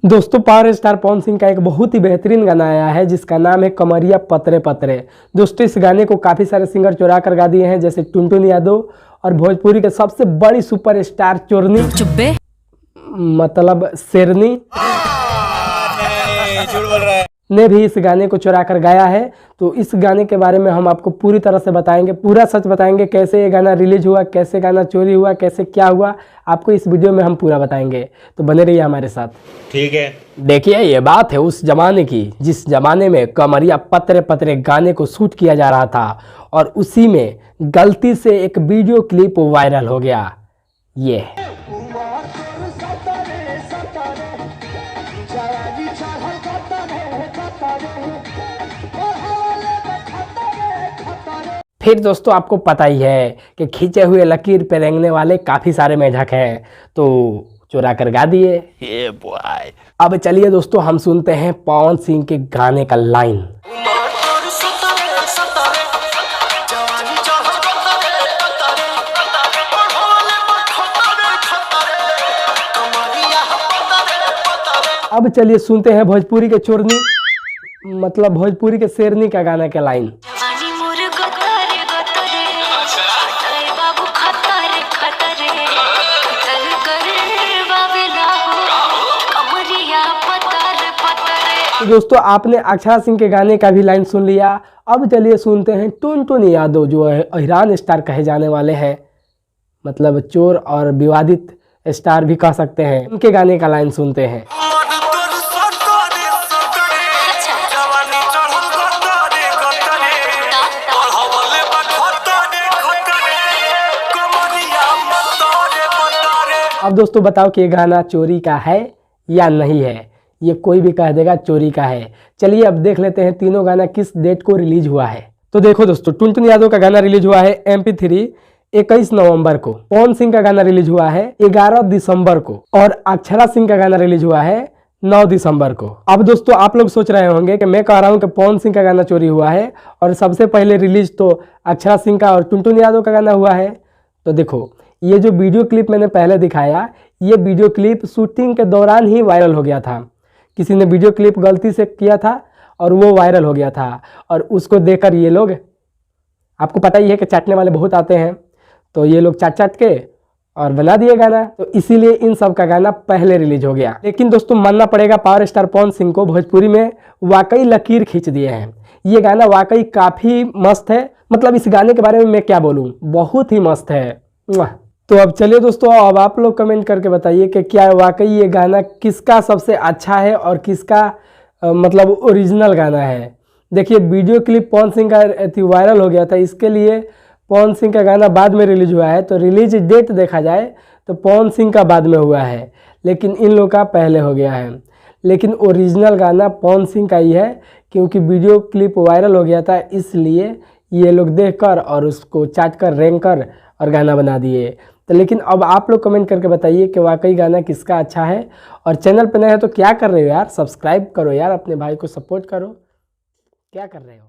दोस्तों power star Pawan Singh का एक बहुत ही बेहतरीन गाना आया है जिसका नाम है कमरिया पतरे पतरे। दोस्तों इस गाने को काफ़ी सारे सिंगर चुरा कर गा दिए हैं, जैसे टुनटुन यादव और भोजपुरी के सबसे बड़ी सुपरस्टार चोरनी मतलब शेरनी ने भी इस गाने को चुरा कर गाया है। तो इस गाने के बारे में हम आपको पूरी तरह से बताएंगे, पूरा सच बताएंगे, कैसे ये गाना रिलीज हुआ, कैसे गाना चोरी हुआ, कैसे क्या हुआ, आपको इस वीडियो में हम पूरा बताएंगे। तो बने रहिए हमारे साथ। ठीक है। देखिए ये बात है उस जमाने की जिस जमाने में कमरिया पतरे पतरे गाने को शूट किया जा रहा था और उसी में गलती से एक वीडियो क्लिप वायरल हो गया। ये फिर दोस्तों आपको पता ही है कि खींचे हुए लकीर पे रेंगने वाले काफ़ी सारे मेढक हैं, तो चुरा कर गा दिए। अब चलिए दोस्तों हम सुनते हैं पवन सिंह के गाने का लाइन। अब चलिए सुनते हैं भोजपुरी के चोरनी मतलब भोजपुरी के शेरनी का गाना का लाइन। तो दोस्तों आपने अक्षरा सिंह के गाने का भी लाइन सुन लिया। अब चलिए सुनते हैं टुनटुन यादव जो है अहिरान स्टार कहे जाने वाले हैं, मतलब चोर और विवादित स्टार भी कह सकते हैं, उनके गाने का लाइन सुनते हैं। अब दोस्तों बताओ कि ये गाना चोरी का है या नहीं है, ये कोई भी कह देगा चोरी का है। चलिए अब देख लेते हैं तीनों गाना किस डेट को रिलीज हुआ है। तो देखो दोस्तों टुनटुन यादव का गाना रिलीज हुआ है MP3 21 नवंबर को, पवन सिंह का गाना रिलीज हुआ है 11 दिसंबर को और अक्षरा सिंह का गाना रिलीज हुआ है 9 दिसंबर को। अब दोस्तों आप लोग सोच रहे होंगे कि मैं कह रहा हूं कि पवन सिंह का गाना चोरी हुआ है और सबसे पहले रिलीज तो अक्षरा सिंह का और टुनटुन यादव का गाना हुआ है। तो देखो ये जो वीडियो क्लिप मैंने पहले दिखाया, ये वीडियो क्लिप शूटिंग के दौरान ही वायरल हो गया था। किसी ने वीडियो क्लिप गलती से किया था और वो वायरल हो गया था और उसको देखकर ये लोग, आपको पता ही है कि चाटने वाले बहुत आते हैं, तो ये लोग चाट चाट के और बना दिए गाना। तो इसीलिए इन सब का गाना पहले रिलीज हो गया। लेकिन दोस्तों मानना पड़ेगा पावर स्टार पवन सिंह को, भोजपुरी में वाकई लकीर खींच दिए हैं। ये गाना वाकई काफ़ी मस्त है, मतलब इस गाने के बारे में मैं क्या बोलूँ, बहुत ही मस्त है। तो अब चलिए दोस्तों अब आप लोग कमेंट करके बताइए कि क्या वाकई ये गाना किसका सबसे अच्छा है और किसका मतलब ओरिजिनल गाना है। देखिए वीडियो क्लिप पवन सिंह का वायरल हो गया था, इसके लिए पवन सिंह का गाना बाद में रिलीज हुआ है। तो रिलीज डेट देखा जाए तो पवन सिंह का बाद में हुआ है, लेकिन इन लोग का पहले हो गया है। लेकिन ओरिजिनल गाना पवन सिंह का ही है, क्योंकि वीडियो क्लिप वायरल हो गया था, इसलिए ये लोग देखकर और उसको चाट कर रेंग कर और गाना बना दिए। तो लेकिन अब आप लोग कमेंट करके बताइए कि वाकई गाना किसका अच्छा है। और चैनल पर नए हो तो क्या कर रहे हो यार, सब्सक्राइब करो यार, अपने भाई को सपोर्ट करो, क्या कर रहे हो।